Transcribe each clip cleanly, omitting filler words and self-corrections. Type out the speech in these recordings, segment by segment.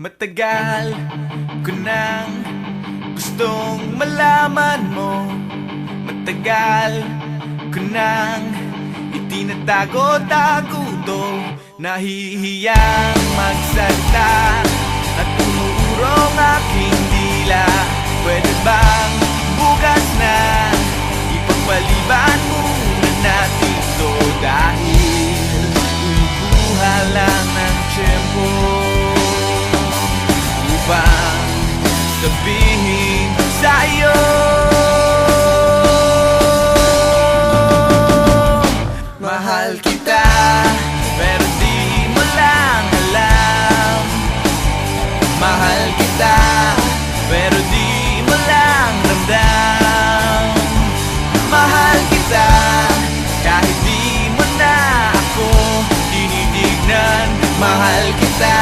Matagal ko nang gustong malaman mo. Matagal ko nang itinatago-tago to. Nahihiyang magsalita at umuurong aking dila. Pwede bang bukas na ipagpaliban muna natin to? Dahil kumukuha lang ng tiyempo upang sabihin sa'yo mahal kita, pero di mo lang alam. Mahal kita, pero di mo lang ramdam. Mahal kita, kahit di mo na ako tinitignan. Mahal kita,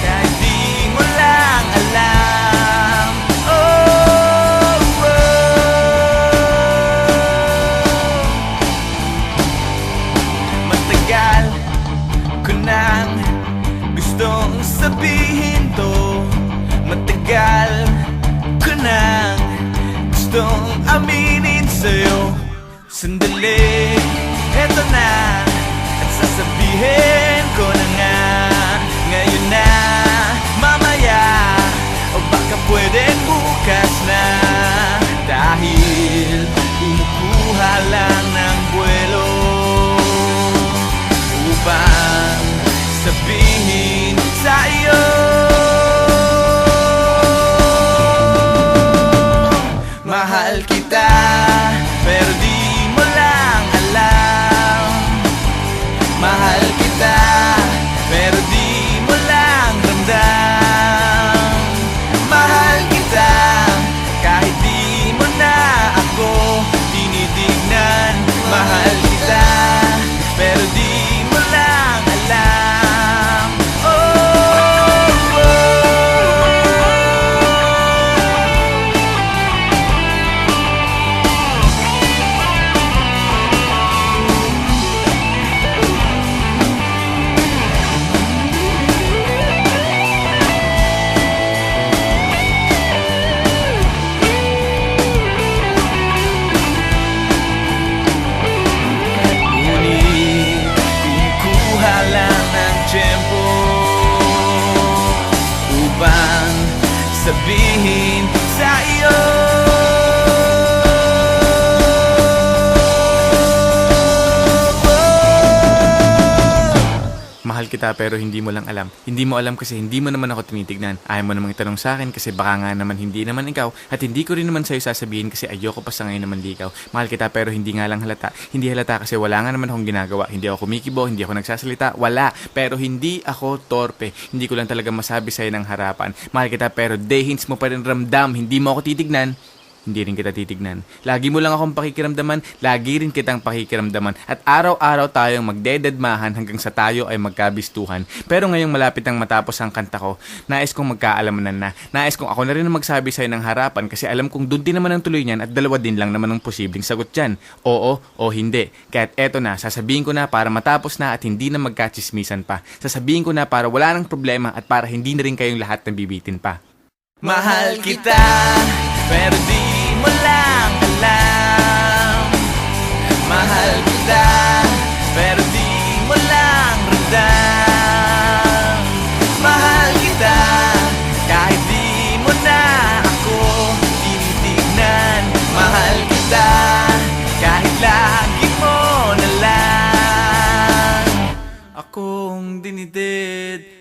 kahit di mo lang alam. Oh, matagal ko nang gustong sabihin to. Matagal ko nang gustong aminin sa'yo. Sandali, eto na, at sasabihin ko na nga. Ngayon na, mamaya, o baka pwedeng bukas na. Dahil kumukuha lang ng buwelo upang sabihin sa'yo mahal kita, pero di mo lang alam. Mahal kita, pero di mo lang ramdam. Mahal kita, kahit di mo na ako tinitignan. Mahal kita, pero di mo lang alam. Upang sabihin sa iyo mahal kita, pero hindi mo lang alam. Hindi mo alam kasi hindi mo naman ako tinitignan. Ayaw mo namang itanong sa akin kasi baka nga naman hindi naman ikaw. At hindi ko rin naman sa'yo sasabihin kasi ayoko pa sa ngayon naman di ikaw. Mahal kita, pero hindi nga lang halata. Hindi halata kasi wala nga naman akong ginagawa. Hindi ako kumikibo, hindi ako nagsasalita. Wala. Pero hindi ako torpe. Hindi ko lang talaga masabi sa'yo ng harapan. Mahal kita, pero day-hints mo pa rin ramdam. Hindi mo ako titignan. Hindi rin kita titignan. Lagi mo lang akong pakikiramdaman, lagi rin kitang pakikiramdaman. At araw-araw tayong magdededmahan hanggang sa tayo ay magkabistuhan. Pero ngayong malapit nang matapos ang kanta ko, nais kong magkaalamanan na. Nais kong ako na rin ang magsabi sa'yo ng harapan kasi alam kong doon din naman ang tuloy niyan at dalawa din lang naman ang posibleng sagot dyan. Oo o hindi. Kaya't eto na, sasabihin ko na para matapos na at hindi na magkachismisan pa. Sasabihin ko na para wala nang problema at para hindi na rin kayong lahat nabibitin pa. Mahal kita, pero di mo lang alam. Mahal kita, pero di mo lang ramdam. Mahal kita, kahit di mo na ako tinitignan. Mahal kita, kahit lagi mo na lang akong dinidid.